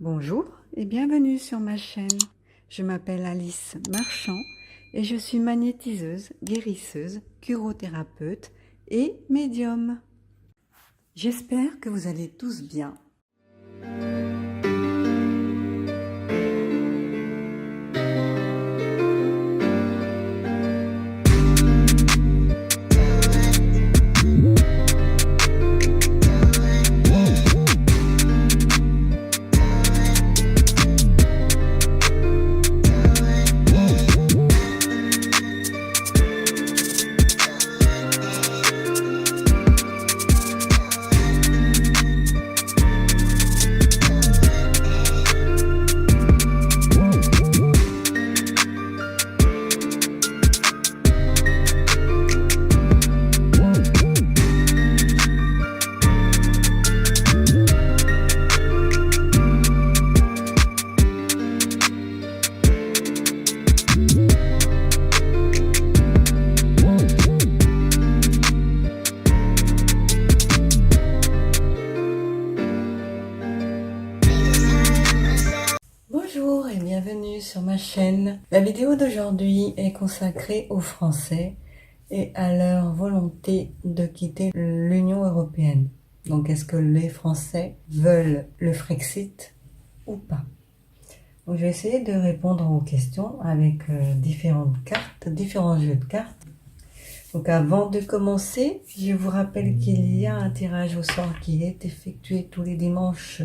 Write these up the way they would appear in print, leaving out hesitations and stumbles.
Bonjour et bienvenue sur ma chaîne. Je m'appelle Alice Marchand et je suis magnétiseuse, guérisseuse, curothérapeute et médium. J'espère que vous allez tous bien. Bonjour et bienvenue sur ma chaîne. La vidéo d'aujourd'hui est consacrée aux Français et à leur volonté de quitter l'Union européenne. Donc est-ce que les Français veulent le Frexit ou pas? Donc je vais essayer de répondre aux questions avec différentes cartes, différents jeux de cartes. Donc avant de commencer, je vous rappelle qu'il y a un tirage au sort qui est effectué tous les dimanches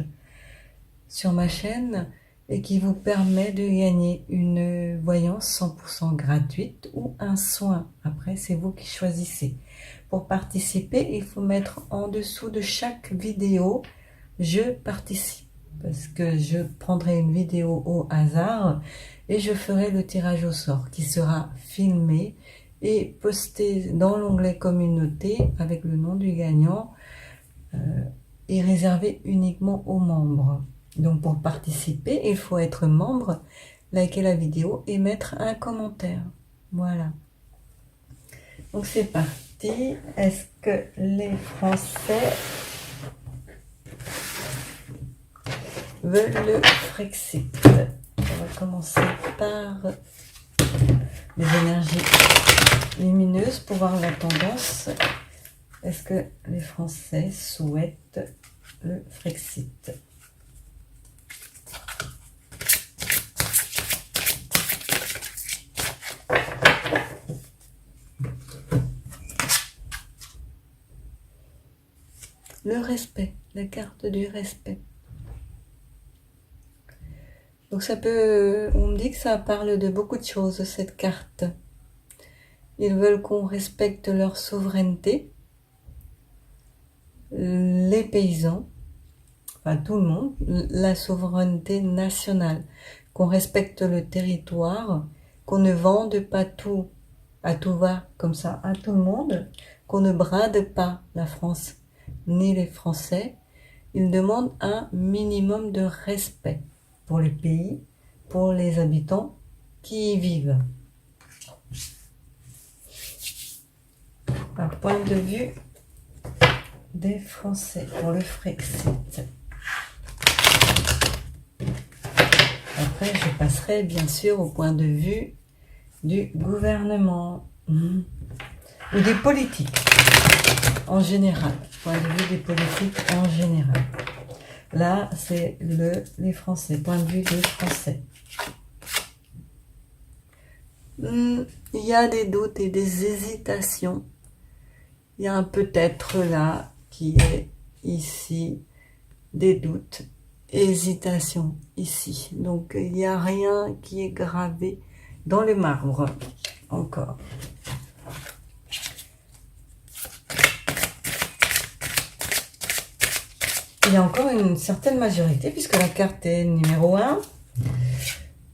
sur ma chaîne et qui vous permet de gagner une voyance 100% gratuite ou un soin. Après, c'est vous qui choisissez. Pour participer, il faut mettre en dessous de chaque vidéo « Je participe » parce que je prendrai une vidéo au hasard et je ferai le tirage au sort qui sera filmé et posté dans l'onglet communauté avec le nom du gagnant et réservé uniquement aux membres. Donc pour participer, il faut être membre, liker la vidéo et mettre un commentaire. Voilà. Donc c'est parti. Est-ce que les Français veulent le Frexit? On va commencer par les énergies lumineuses pour voir la tendance. Est-ce que les Français souhaitent le Frexit? Le respect, la carte du respect. Donc ça peut, on me dit que ça parle de beaucoup de choses, cette carte. Ils veulent qu'on respecte leur souveraineté, les paysans, enfin tout le monde, la souveraineté nationale, qu'on respecte le territoire, qu'on ne vende pas tout à tout va comme ça à tout le monde, qu'on ne brade pas la France ni les Français. Ils demandent un minimum de respect pour le pays, pour les habitants qui y vivent. Un point de vue des Français pour le Frexit. Après, je passerai bien sûr au point de vue du gouvernement ou des politiques en général. Point de vue des politiques en général. Là, c'est les Français, point de vue des Français. Il y a des doutes et des hésitations. Il y a un peut-être là qui est ici, des doutes, hésitations ici. Donc, il n'y a rien qui est gravé dans le marbre encore. Il y a encore une certaine majorité, puisque la carte est numéro 1,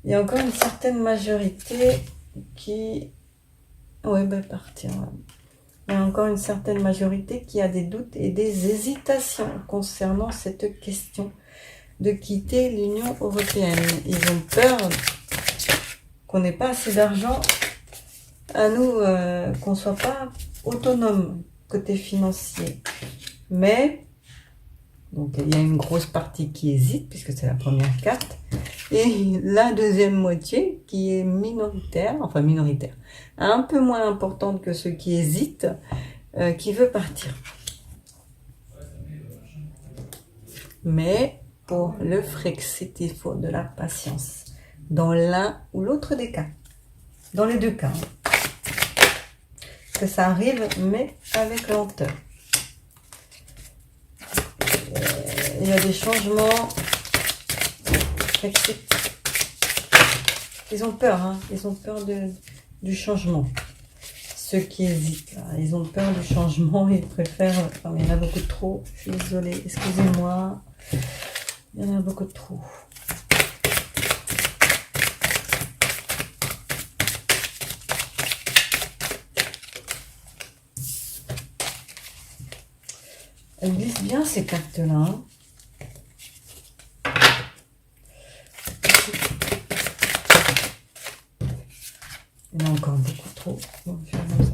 il y a encore une certaine majorité qui... Oui, ben partir. Il y a encore une certaine majorité qui a des doutes et des hésitations concernant cette question de quitter l'Union européenne. Ils ont peur qu'on n'ait pas assez d'argent à nous, qu'on ne soit pas autonome côté financier. Mais Donc il y a une grosse partie qui hésite, puisque c'est la première carte, et la deuxième moitié qui est minoritaire, enfin minoritaire, un peu moins importante que ceux qui hésitent, qui veut partir. Mais pour le Frexit, il faut de la patience, dans l'un ou l'autre des cas, dans les deux cas. Que ça arrive, mais avec lenteur. Il y a des changements. Ils ont peur, hein. Ils ont peur du changement. Ceux qui hésitent, là, ils ont peur du changement. Ils préfèrent. Enfin, il y en a beaucoup de trop. Je suis désolée. Excusez-moi. Il y en a beaucoup de trop. Elles glissent bien ces cartes-là. Hein. Il y en a encore beaucoup trop. Bon, je vais faire comme ça.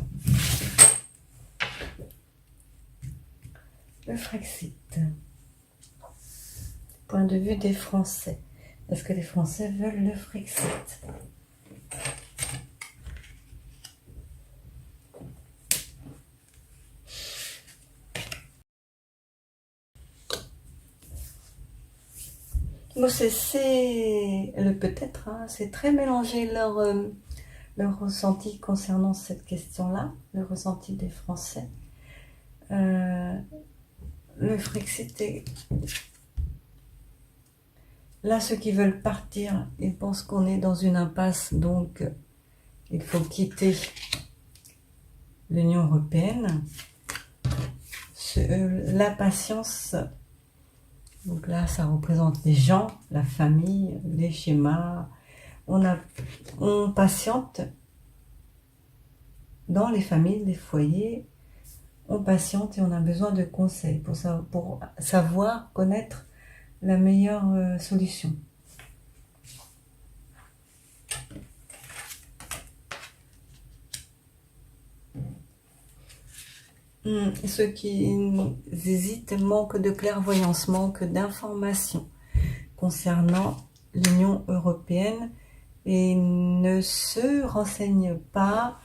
Le Frexit. Point de vue des Français. Est-ce que les Français veulent le Frexit? Bon, c'est le peut-être, hein, c'est très mélangé leur ressenti concernant cette question-là, le ressenti des Français. Le Frexit est... Là, ceux qui veulent partir, ils pensent qu'on est dans une impasse, donc il faut quitter l'Union européenne. La patience, donc là, ça représente les gens, la famille, les schémas. On patiente dans les familles, les foyers. On patiente et on a besoin de conseils pour savoir connaître la meilleure solution. Ceux qui hésitent manquent de clairvoyance, manquent d'informations concernant l'Union européenne et ne se renseignent pas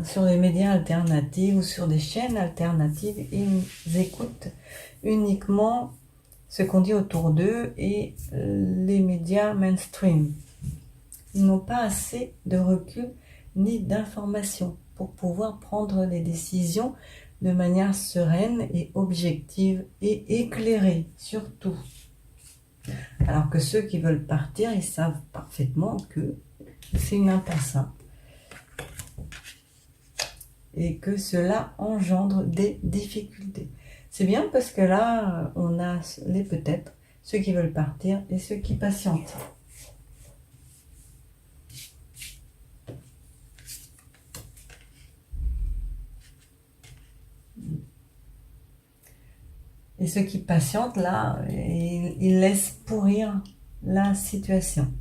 sur les médias alternatifs ou sur des chaînes alternatives. Ils écoutent uniquement ce qu'on dit autour d'eux et les médias mainstream. Ils n'ont pas assez de recul ni d'informations pour pouvoir prendre des décisions de manière sereine et objective et éclairée, surtout. Alors que ceux qui veulent partir, ils savent parfaitement que c'est une impasse. Et que cela engendre des difficultés. C'est bien parce que là, on a les peut-être, ceux qui veulent partir et ceux qui patientent. Et ceux qui patientent, là, ils laissent pourrir la situation.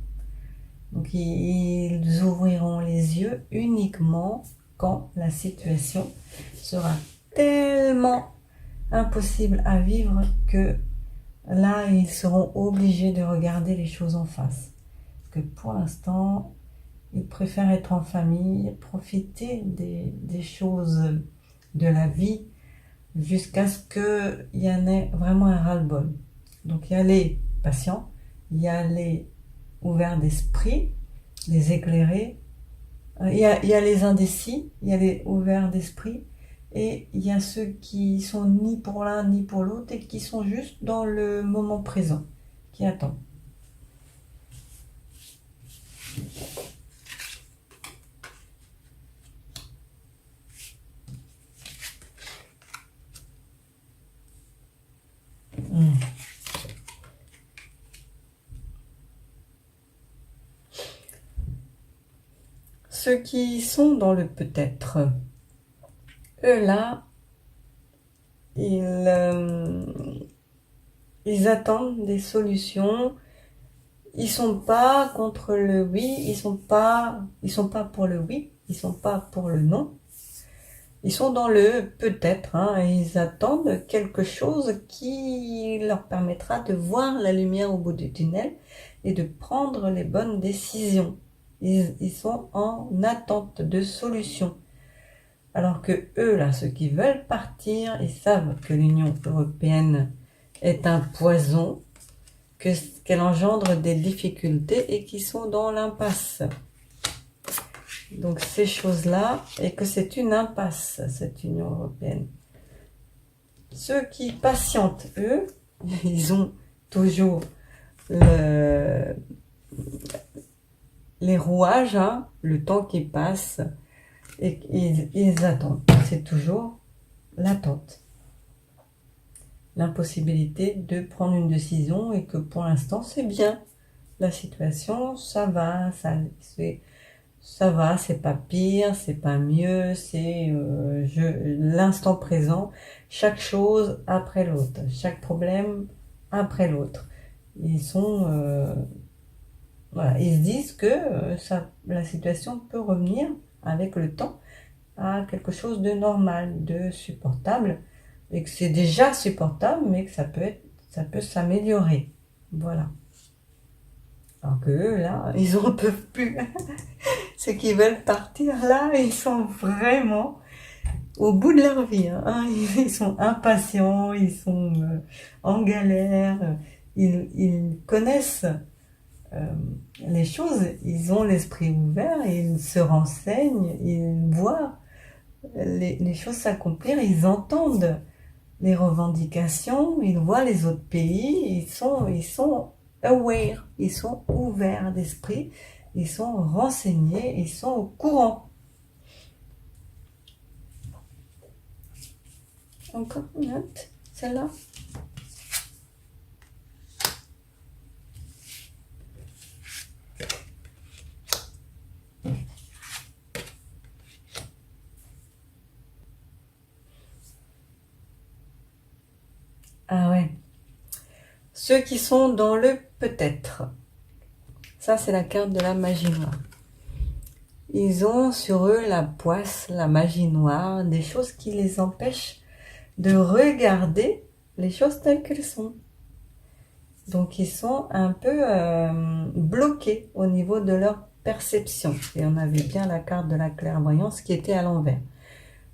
Donc, ils ouvriront les yeux uniquement quand la situation sera tellement impossible à vivre que là, ils seront obligés de regarder les choses en face. Parce que pour l'instant, ils préfèrent être en famille, profiter des choses de la vie, jusqu'à ce qu'il y en ait vraiment un ras-le-bol. Donc il y a les patients, il y a les ouverts d'esprit, les éclairés, il y a les indécis, il y a les ouverts d'esprit, et il y a ceux qui sont ni pour l'un ni pour l'autre et qui sont juste dans le moment présent, qui attendent. Ceux qui sont dans le peut-être, eux là, ils attendent des solutions. Ils sont pas contre le oui, ils sont pas pour le oui, ils sont pas pour le non. Ils sont dans le peut-être, hein, et ils attendent quelque chose qui leur permettra de voir la lumière au bout du tunnel et de prendre les bonnes décisions. Ils sont en attente de solutions. Alors que eux, là, ceux qui veulent partir, ils savent que l'Union européenne est un poison, qu'elle engendre des difficultés et qui sont dans l'impasse. Donc ces choses-là, et que c'est une impasse, cette Union européenne. Ceux qui patientent, eux, ils ont toujours les rouages, hein, le temps qui passe, et ils attendent. C'est toujours l'attente. L'impossibilité de prendre une décision et que pour l'instant c'est bien. La situation, ça va, ça va, c'est pas pire, c'est pas mieux, c'est l'instant présent, chaque chose après l'autre, chaque problème après l'autre. Ils sont, voilà, ils se disent que la situation peut revenir avec le temps à quelque chose de normal, de supportable, et que c'est déjà supportable, mais que ça peut s'améliorer. Voilà. Alors que eux, là, ils en peuvent plus. Ceux qui veulent partir, là, ils sont vraiment au bout de leur vie. Hein. Ils sont impatients, ils sont en galère, ils connaissent les choses, ils ont l'esprit ouvert, ils se renseignent, ils voient les choses s'accomplir, ils entendent les revendications, ils voient les autres pays, ils sont aware, ils sont ouverts d'esprit, ils sont renseignés, ils sont au courant. Encore une note, celle-là. Ah ouais. Ceux qui sont dans le peut-être. Ça, c'est la carte de la magie noire. Ils ont sur eux la poisse, la magie noire, des choses qui les empêchent de regarder les choses telles qu'elles sont. Donc, ils sont un peu bloqués au niveau de leur perception. Et on avait bien la carte de la clairvoyance qui était à l'envers.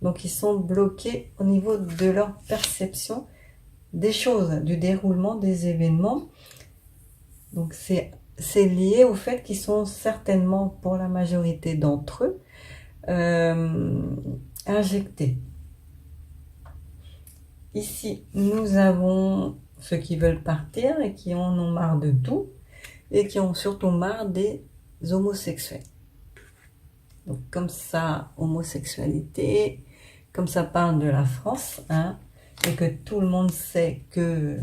Donc, ils sont bloqués au niveau de leur perception des choses, du déroulement des événements. Donc, c'est lié au fait qu'ils sont certainement, pour la majorité d'entre eux, injectés. Ici, nous avons ceux qui veulent partir et qui en ont marre de tout et qui ont surtout marre des homosexuels. Donc, comme ça, homosexualité, comme ça parle de la France, hein, et que tout le monde sait que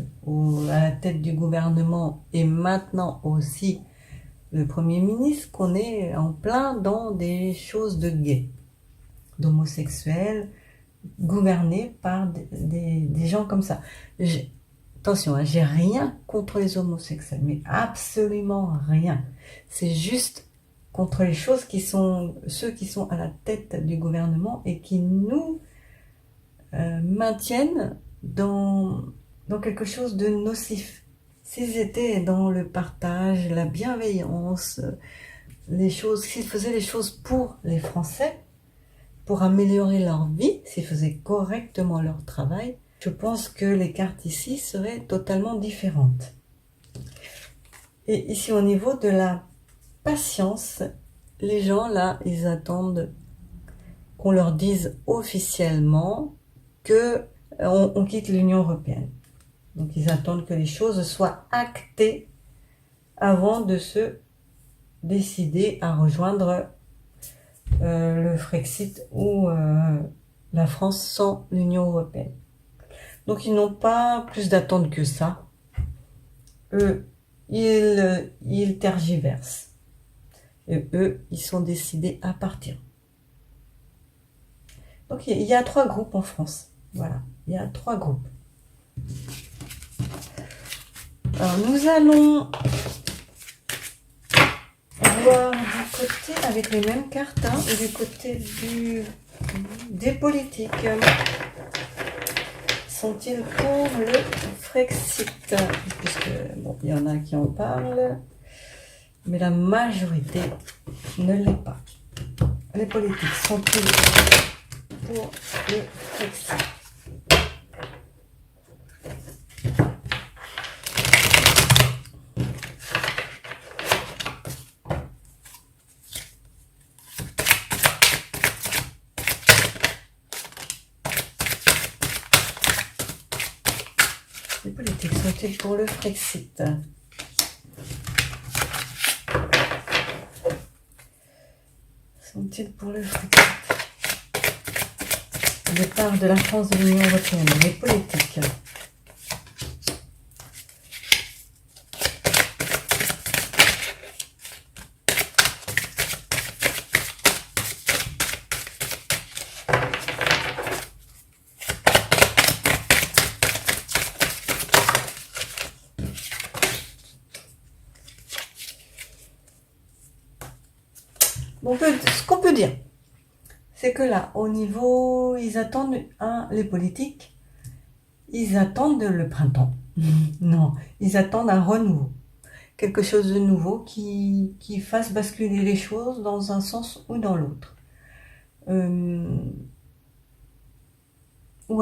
à la tête du gouvernement et maintenant aussi le Premier ministre, qu'on est en plein dans des choses de gays, d'homosexuels, gouvernés par des gens comme ça. Attention, hein, j'ai rien contre les homosexuels, mais absolument rien. C'est juste contre les choses qui sont, ceux qui sont à la tête du gouvernement et qui nous maintiennent dans quelque chose de nocif. S'ils étaient dans le partage, la bienveillance, les choses, s'ils faisaient les choses pour les Français, pour améliorer leur vie, s'ils faisaient correctement leur travail, je pense que les cartes ici seraient totalement différentes. Et ici, au niveau de la patience, les gens là, ils attendent qu'on leur dise officiellement que on quitte l'Union européenne. Donc, ils attendent que les choses soient actées avant de se décider à rejoindre le Frexit ou la France sans l'Union européenne. Donc, ils n'ont pas plus d'attente que ça. Eux, ils tergiversent. Et eux, ils sont décidés à partir. Donc, il y a 3 groupes en France. Voilà, il y a 3 groupes. Alors, nous allons voir du côté, avec les mêmes cartes, hein, du côté du Des politiques. Sont-ils pour le Frexit? Puisque, bon, il y en a qui en parlent, mais la majorité ne l'est pas. Les politiques sont-ils pour le Frexit? Les politiques sont-ils pour le Frexit? Sont-ils pour le Frexit? Le départ de la France de l'Union européenne. Les politiques. Bon, ce qu'on peut dire, c'est que là, au niveau, ils attendent, les politiques, ils attendent le printemps. Non, ils attendent un renouveau. Quelque chose de nouveau qui fasse basculer les choses dans un sens ou dans l'autre. Ou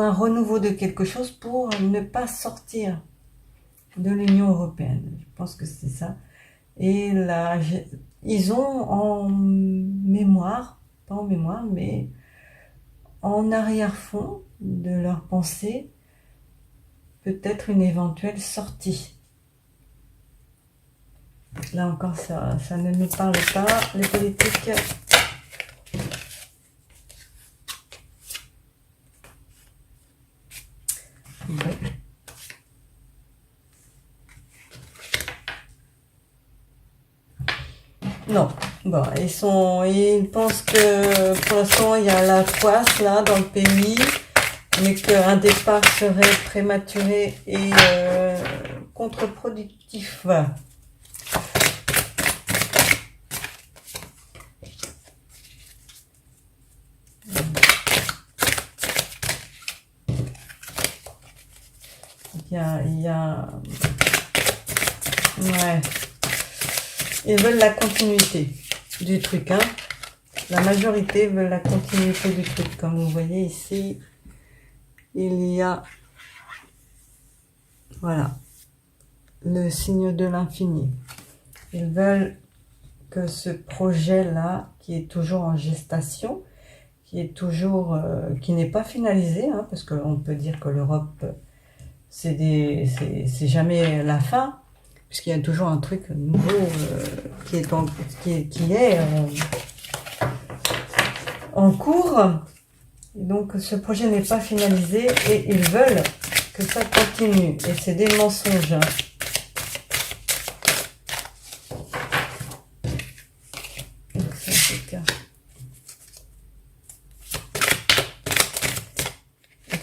un renouveau de quelque chose pour ne pas sortir de l'Union européenne. Je pense que c'est ça. Et là, ils ont en mémoire, pas en mémoire, mais en arrière-fond de leur pensée, peut-être une éventuelle sortie. Là encore, ça ne nous parle pas, les politiques. Ouais. Non, bon, ils pensent que pour l'instant il y a la poisse là dans le pays, mais qu'un départ serait prématuré et contre-productif. Ouais. Ils veulent la continuité du truc, hein. La majorité veut la continuité du truc. Comme vous voyez ici, il y a, voilà, le signe de l'infini. Ils veulent que ce projet-là, qui est toujours en gestation, qui est toujours, qui n'est pas finalisé, hein, parce qu'on peut dire que l'Europe, c'est jamais la fin, puisqu'il y a toujours un truc nouveau qui est en cours. Et donc ce projet n'est pas finalisé et ils veulent que ça continue. Et c'est des mensonges. Hein. Donc ça, c'est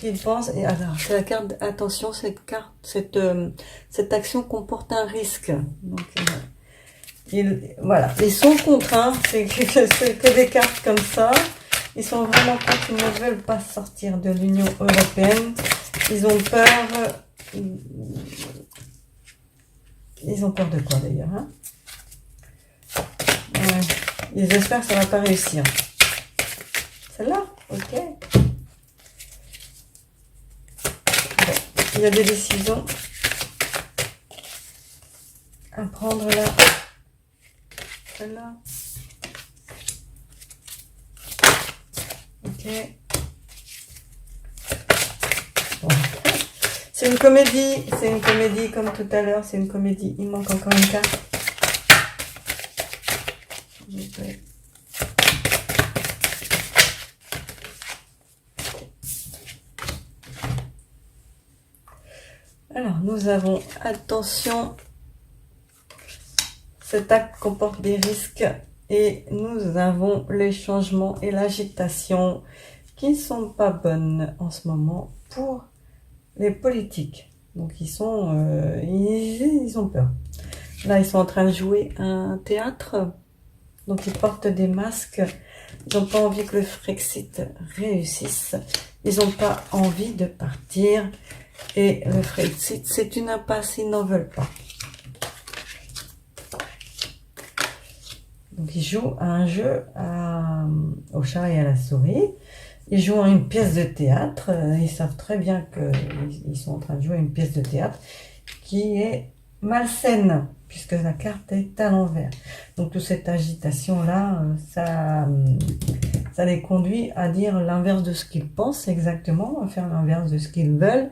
ils pensent, et alors c'est la carte, attention, cette carte, cette action comporte un risque. Donc voilà, ils sont contraints, c'est que des cartes comme ça. Ils sont vraiment contre, ils ne veulent pas sortir de l'Union européenne. Ils ont peur. Ils ont peur de quoi d'ailleurs, hein? Ouais. Ils espèrent que ça va pas réussir. Celle-là, ok. Il y a des décisions à prendre là. Celle-là. Ok. Bon. C'est une comédie comme tout à l'heure, c'est une comédie. Il manque encore une carte. Okay. Alors, nous avons, attention, cet acte comporte des risques et nous avons les changements et l'agitation qui ne sont pas bonnes en ce moment pour les politiques. Donc, ils ont peur. Là, ils sont en train de jouer un théâtre, donc ils portent des masques. Ils n'ont pas envie que le Frexit réussisse. Ils n'ont pas envie de partir. Et le Frexit, c'est une impasse, ils n'en veulent pas. Donc, ils jouent à un jeu au chat et à la souris. Ils jouent à une pièce de théâtre. Ils savent très bien qu'ils sont en train de jouer à une pièce de théâtre qui est malsaine, puisque la carte est à l'envers. Donc, toute cette agitation-là, ça les conduit à dire l'inverse de ce qu'ils pensent exactement, à faire l'inverse de ce qu'ils veulent,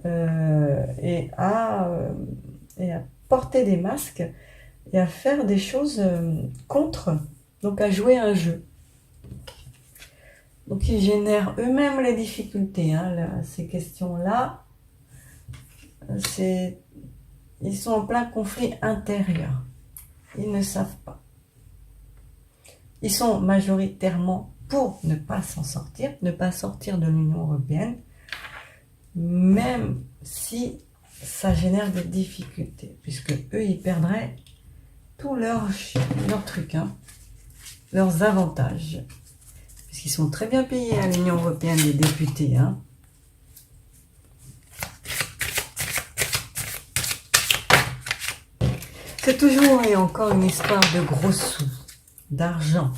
et à porter des masques et à faire des choses contre, donc à jouer un jeu. Donc ils génèrent eux-mêmes les difficultés, hein, ces questions-là. Ils sont en plein conflit intérieur. Ils ne savent pas. Ils sont majoritairement pour ne pas s'en sortir, ne pas sortir de l'Union européenne, même si ça génère des difficultés, puisque eux, ils perdraient tous leurs trucs, hein, leurs avantages. Puisqu'ils sont très bien payés à l'Union européenne, les députés. Hein. C'est toujours et encore une histoire de gros sous, d'argent.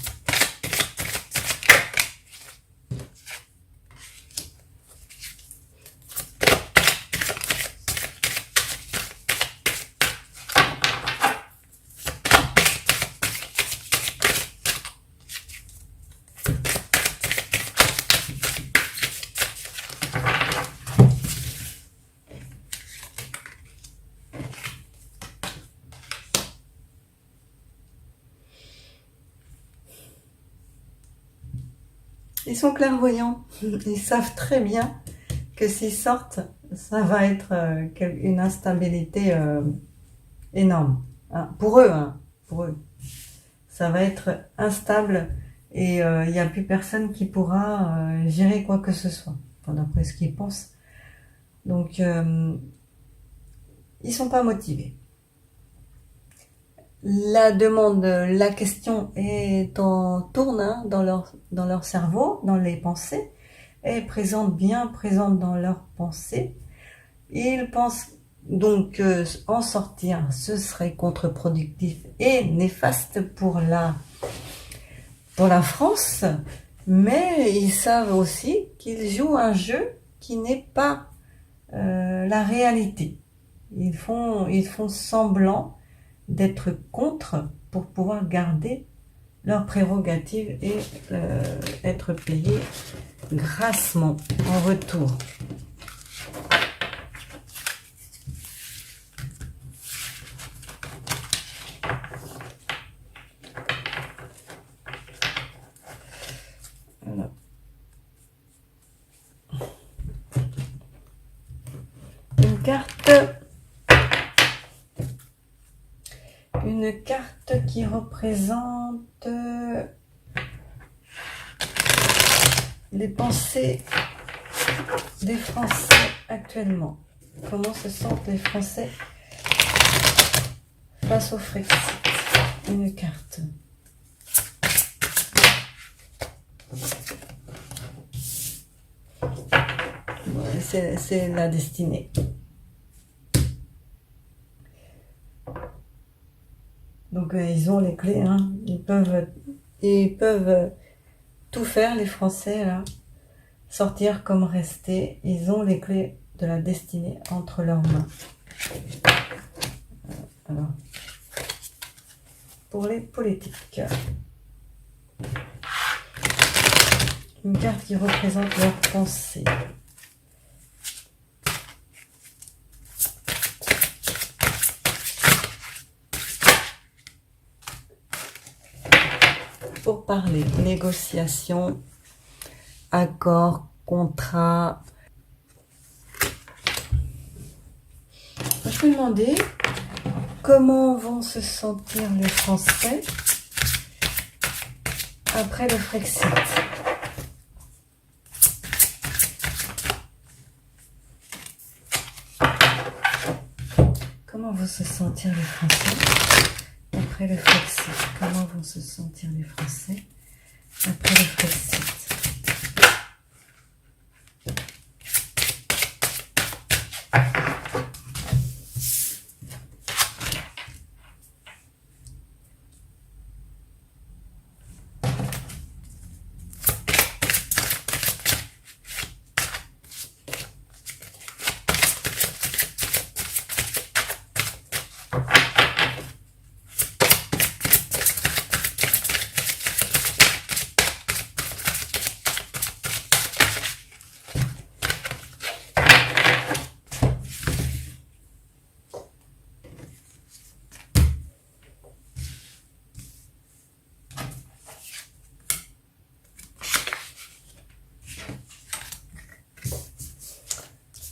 Ils sont clairvoyants, ils savent très bien que s'ils sortent, ça va être une instabilité énorme. Hein, pour eux, ça va être instable et il n'y a plus personne qui pourra gérer quoi que ce soit, enfin, d'après ce qu'ils pensent. Donc, ils sont pas motivés. La question tourne hein, dans leur cerveau, dans les pensées, est bien présente dans leurs pensées. Ils pensent donc que en sortir, ce serait contre-productif et néfaste pour la France, mais ils savent aussi qu'ils jouent un jeu qui n'est pas la réalité. Ils font semblant d'être contre pour pouvoir garder leurs prérogatives et être payés grassement en retour. Voilà. Une carte qui représente les pensées des Français actuellement. Comment se sentent les Français face au Frexit? Une carte. C'est la destinée. Donc ils ont les clés, hein. Ils peuvent tout faire, les Français là, sortir comme rester. Ils ont les clés de la destinée entre leurs mains. Alors, pour les politiques, une carte qui représente leurs pensées. Pour parler négociation, accord, contrat. Je me demandais comment vont se sentir les Français après le Frexit. Comment vont se sentir les Français après le Frexit? Comment vont se sentir les Français après le Frexit.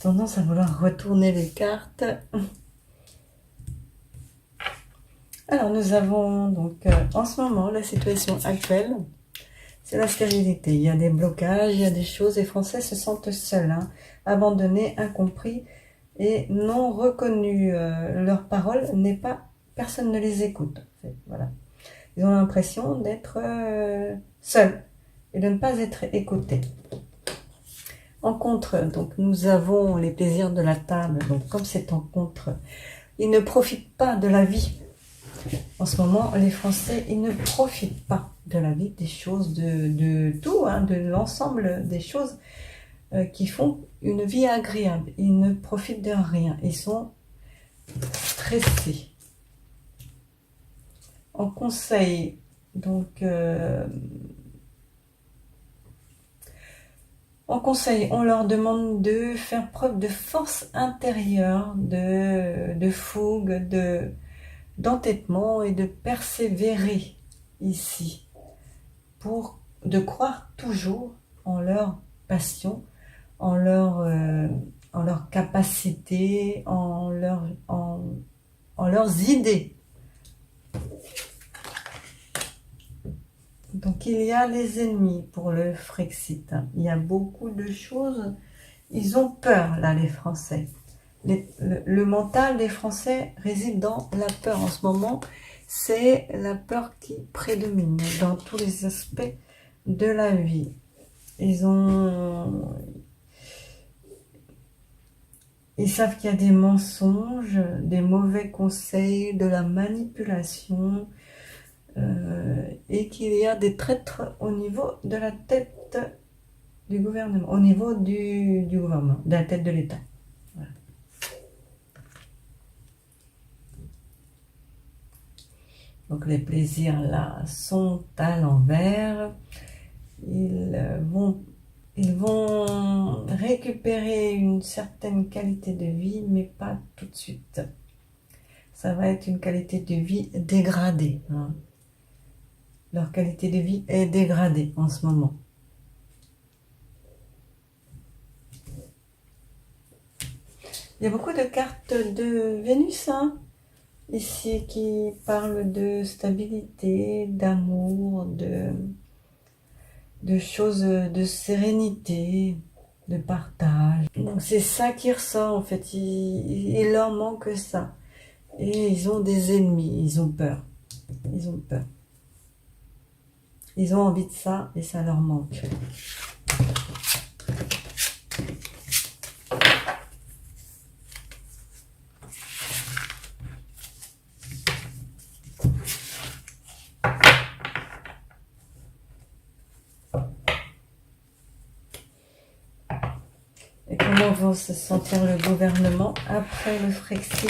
Tendance à vouloir retourner les cartes. Alors nous avons donc en ce moment la situation actuelle, c'est la stérilité. Il y a des blocages, il y a des choses. Les Français se sentent seuls, hein, abandonnés, incompris et non reconnus. Leur parole n'est pas, personne ne les écoute. En fait, voilà. Ils ont l'impression d'être seuls et de ne pas être écoutés. En contre, donc nous avons les plaisirs de la table. Donc comme c'est en contre, ils ne profitent pas de la vie. En ce moment, les Français, ils ne profitent pas de la vie, des choses, de tout, hein, de l'ensemble des choses qui font une vie agréable. Ils ne profitent de rien. Ils sont stressés. En conseil, donc en conseil, on leur demande de faire preuve de force intérieure, de fougue, d'entêtement et de persévérer ici, de croire toujours en leur passion, en leur capacité, en leurs idées. Donc il y a les ennemis pour le Frexit. Il y a beaucoup de choses. Ils ont peur là, les Français. Le mental des Français réside dans la peur en ce moment. C'est la peur qui prédomine dans tous les aspects de la vie. Ils savent qu'il y a des mensonges, des mauvais conseils, de la manipulation, et qu'il y a des traîtres au niveau de la tête du gouvernement, au niveau du gouvernement, de la tête de l'État. Voilà. Donc les plaisirs là sont à l'envers. Ils vont récupérer une certaine qualité de vie, mais pas tout de suite. Ça va être une qualité de vie dégradée, hein. Leur qualité de vie est dégradée en ce moment. Il y a beaucoup de cartes de Vénus, hein, ici, qui parlent de stabilité, d'amour, de choses, de sérénité, de partage. Donc c'est ça qui ressort en fait, il leur manque ça. Et ils ont des ennemis, ils ont peur. Ils ont peur. Ils ont envie de ça et ça leur manque. Et comment va se sentir le gouvernement après le Frexit?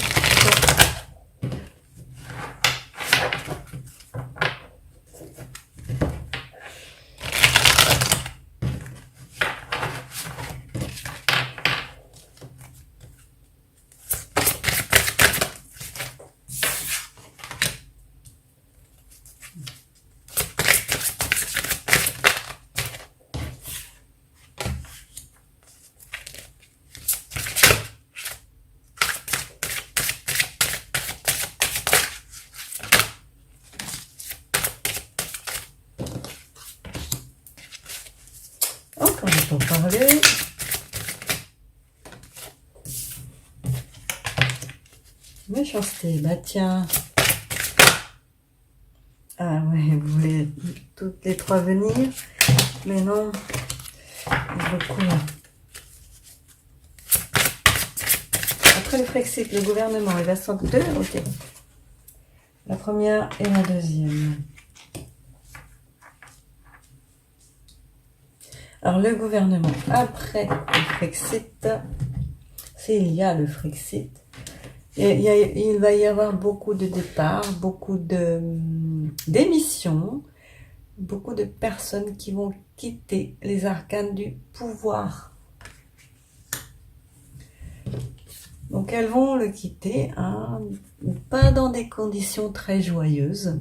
Encore j'ai pas parlé. Méchanceté, bah tiens. Ah ouais, vous voulez toutes les trois venir, mais non, beaucoup là. Après le Frexit, le gouvernement, il va sortir deux, ok. La première et la deuxième. Alors le gouvernement, après le Frexit, s'il y a le Frexit, il va y avoir beaucoup de départs, beaucoup d'émissions, beaucoup de personnes qui vont quitter les arcanes du pouvoir. Donc elles vont le quitter, hein, pas dans des conditions très joyeuses.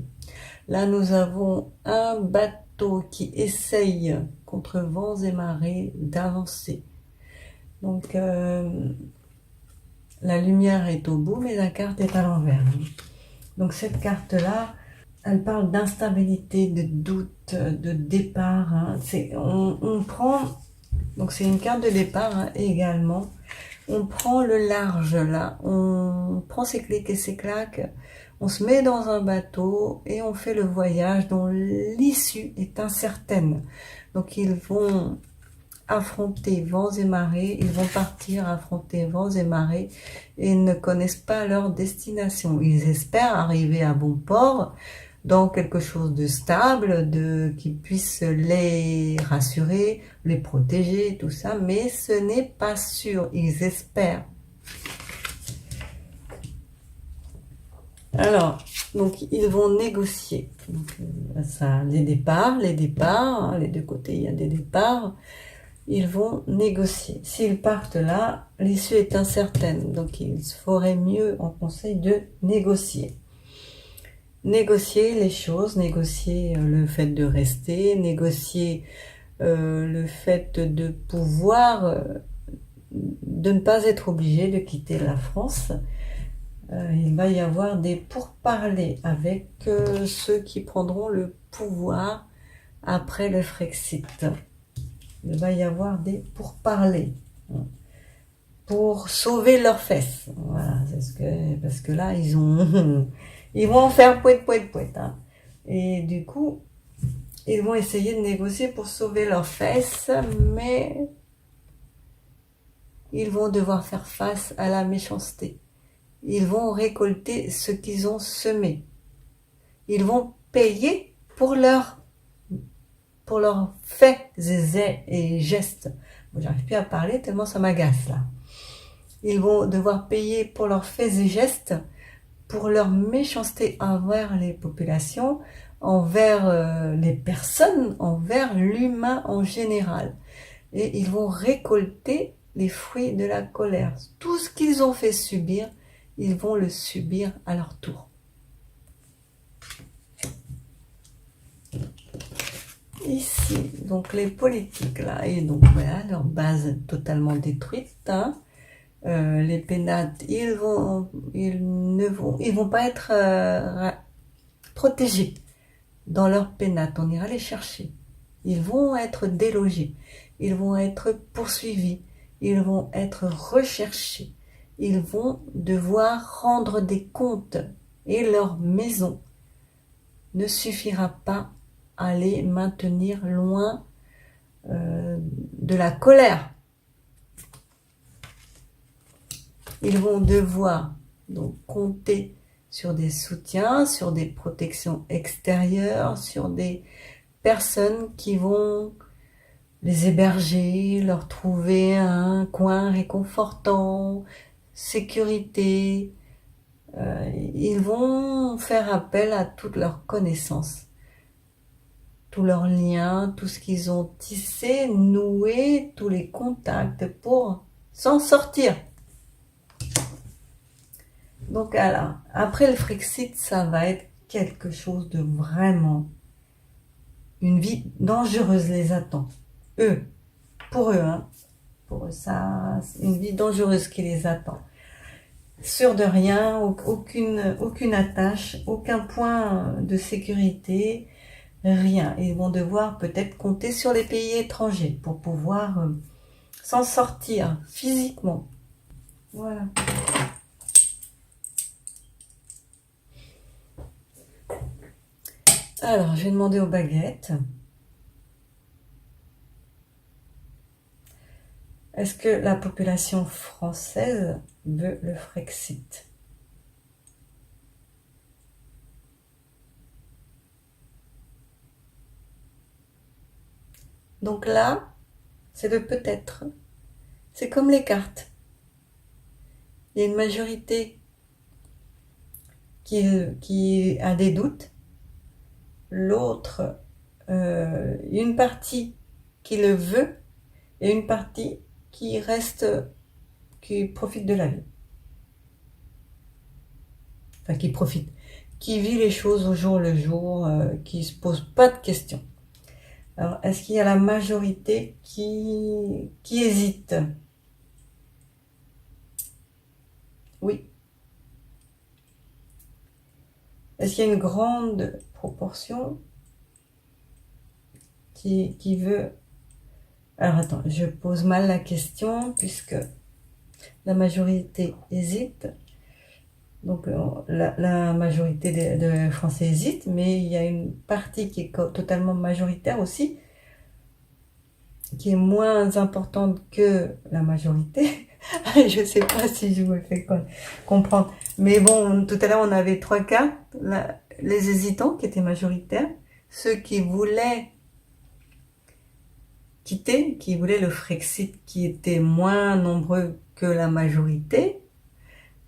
Là nous avons un bateau qui essaye contre vents et marées d'avancer. Donc la lumière est au bout mais la carte est à l'envers. Donc cette carte-là, elle parle d'instabilité, de doute, de départ. Hein. On prend, donc c'est une carte de départ hein, également. On prend le large là, on prend ses clics et ses claques, on se met dans un bateau et on fait le voyage dont l'issue est incertaine. Donc ils vont affronter vents et marées, ils vont partir affronter vents et marées et ils ne connaissent pas leur destination. Ils espèrent arriver à bon port, dans quelque chose de stable, qui puisse les rassurer, les protéger, tout ça, mais ce n'est pas sûr, ils espèrent. Alors, donc ils vont négocier. Donc, ça, les départs, hein, les deux côtés, il y a des départs. Ils vont négocier. S'ils partent là, l'issue est incertaine, donc il faudrait mieux en conseil de négocier. Négocier les choses, négocier le fait de rester, négocier le fait de pouvoir, de ne pas être obligé de quitter la France. Il va y avoir des pourparlers avec ceux qui prendront le pouvoir après le Frexit. Il va y avoir des pourparlers pour sauver leurs fesses. Voilà, parce que là, ils vont en faire pouet. Hein. Et du coup, ils vont essayer de négocier pour sauver leurs fesses, mais ils vont devoir faire face à la méchanceté. Ils vont récolter ce qu'ils ont semé. Ils vont payer pour leurs faits et gestes. Bon, j'arrive plus à parler tellement ça m'agace là. Ils vont devoir payer pour leurs faits et gestes, pour leur méchanceté envers les populations, envers les personnes, envers l'humain en général. Et ils vont récolter les fruits de la colère. Tout ce qu'ils ont fait subir, ils vont le subir à leur tour. Ici, donc les politiques là, et donc voilà, leur base totalement détruite. Hein. Les pénates, ils vont pas être protégés dans leur pénate. On ira les chercher. Ils vont être délogés. Ils vont être poursuivis. Ils vont être recherchés. Ils vont devoir rendre des comptes. Et leur maison ne suffira pas à les maintenir loin de la colère. Ils vont devoir donc compter sur des soutiens, sur des protections extérieures, sur des personnes qui vont les héberger, leur trouver un coin réconfortant, sécurité. Ils vont faire appel à toutes leurs connaissances, tous leurs liens, tout ce qu'ils ont tissé, noué, tous les contacts pour s'en sortir. Donc alors, après le Frexit, ça va être quelque chose de vraiment... Une vie dangereuse les attend. Pour eux, ça, c'est une vie dangereuse qui les attend. Sûr de rien, aucune attache, aucun point de sécurité, rien. Ils vont devoir peut-être compter sur les pays étrangers pour pouvoir s'en sortir physiquement. Voilà. Alors, je vais demander aux baguettes. Est-ce que la population française veut le Frexit? Donc là, c'est de peut-être. C'est comme les cartes. Il y a une majorité qui a des doutes, l'autre, une partie qui le veut et une partie qui reste, qui profite de la vie. Enfin, qui profite, qui vit les choses au jour le jour, qui se pose pas de questions. Alors, est-ce qu'il y a la majorité qui hésite? Oui. Est-ce qu'il y a une grande proportion qui veut... Alors attends, je pose mal la question puisque la majorité hésite. Donc la majorité de Français hésitent, mais il y a une partie qui est totalement majoritaire aussi, qui est moins importante que la majorité. Je sais pas si je me fais comprendre. Mais bon, tout à l'heure on avait trois cas. Les hésitants qui étaient majoritaires, ceux qui voulaient quitter, qui voulaient le Frexit, qui étaient moins nombreux que la majorité,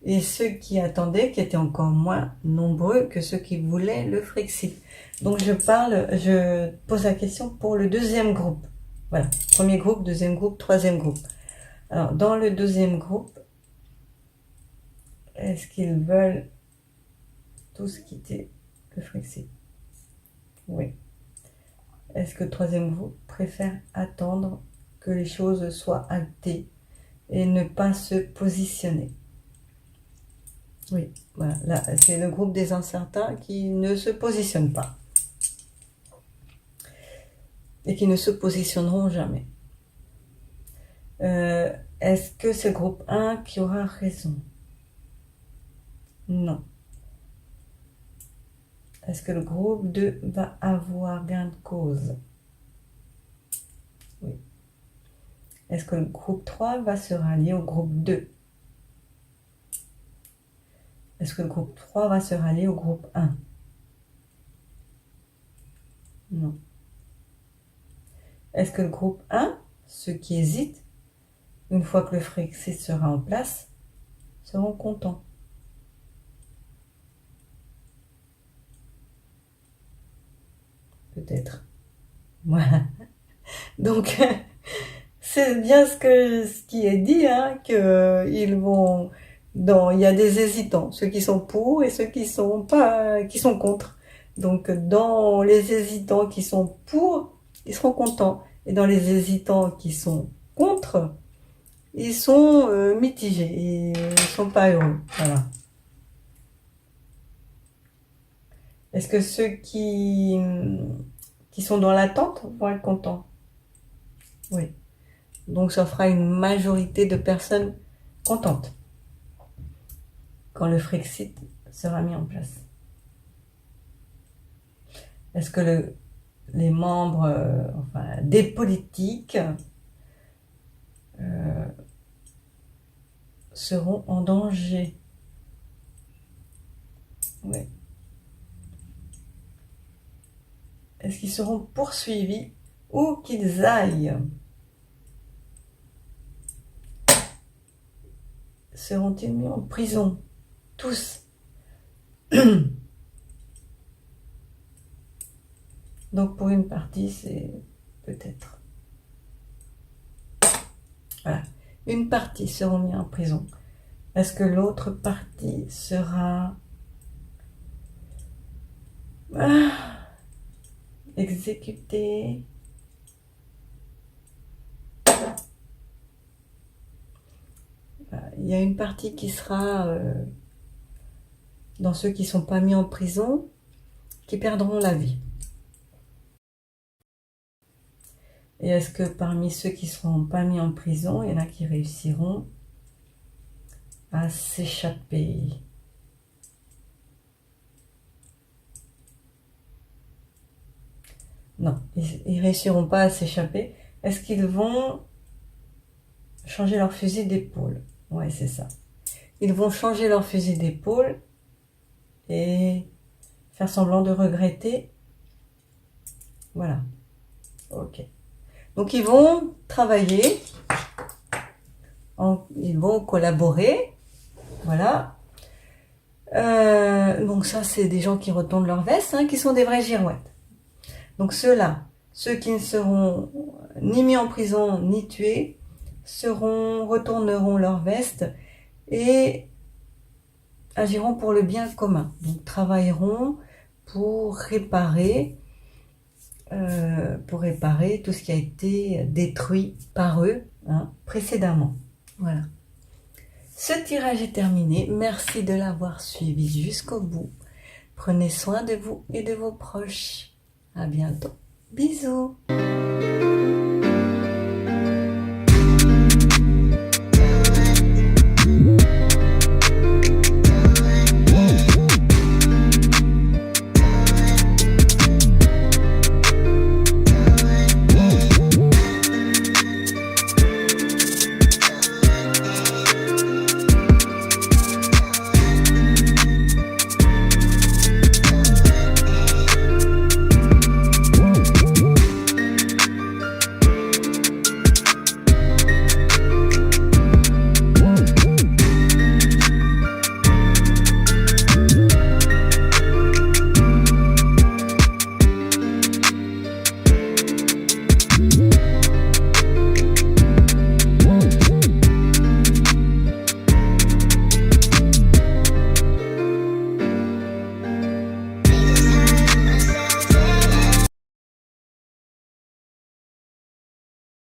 et ceux qui attendaient, qui étaient encore moins nombreux que ceux qui voulaient le Frexit. Donc je pose la question pour le deuxième groupe. Voilà, premier groupe, deuxième groupe, troisième groupe. Alors, dans le deuxième groupe, est-ce qu'ils veulent tous quitter le Frexit? Oui. Est-ce que le troisième groupe préfère attendre que les choses soient actées et ne pas se positionner? Oui, voilà, là, c'est le groupe des incertains qui ne se positionnent pas et qui ne se positionneront jamais. Est-ce que c'est le groupe 1 qui aura raison? Non. Est-ce que le groupe 2 va avoir gain de cause? Oui. Est-ce que le groupe 3 va se rallier au groupe 2? Est-ce que le groupe 3 va se rallier au groupe 1? Non. Est-ce que le groupe 1, ceux qui hésitent, une fois que le Frexit sera en place, seront contents? Peut-être. Voilà. Donc, c'est bien ce qui est dit, hein, que ils vont il y a des hésitants, ceux qui sont pour et ceux qui sont pas, qui sont contre. Donc, dans les hésitants qui sont pour, ils seront contents. Et dans les hésitants qui sont contre, ils sont mitigés. Ils sont pas heureux. Voilà. Est-ce que ceux qui sont dans l'attente vont être contents? Oui. Donc ça fera une majorité de personnes contentes quand le Frexit sera mis en place. Est-ce que les membres des politiques seront en danger? Oui. Est-ce qu'ils seront poursuivis où qu'ils aillent? Seront-ils mis en prison? Tous. Donc pour une partie, c'est peut-être. Voilà. Une partie seront mis en prison. Est-ce que l'autre partie sera exécutée? Il y a une partie qui sera dans ceux qui ne sont pas mis en prison, qui perdront la vie. Et est-ce que parmi ceux qui ne seront pas mis en prison, il y en a qui réussiront à s'échapper? Non, ils réussiront pas à s'échapper. Est-ce qu'ils vont changer leur fusil d'épaule? Ouais, c'est ça. Ils vont changer leur fusil d'épaule et faire semblant de regretter. Voilà. Ok. Donc ils vont travailler, ils vont collaborer. Voilà. Donc ça, c'est des gens qui retournent leur veste, hein, qui sont des vrais girouettes. Donc ceux-là, ceux qui ne seront ni mis en prison ni tués, retourneront leur veste et agiront pour le bien commun. Donc travailleront pour réparer tout ce qui a été détruit par eux, hein, précédemment. Voilà. Ce tirage est terminé. Merci de l'avoir suivi jusqu'au bout. Prenez soin de vous et de vos proches. À bientôt. Bisous.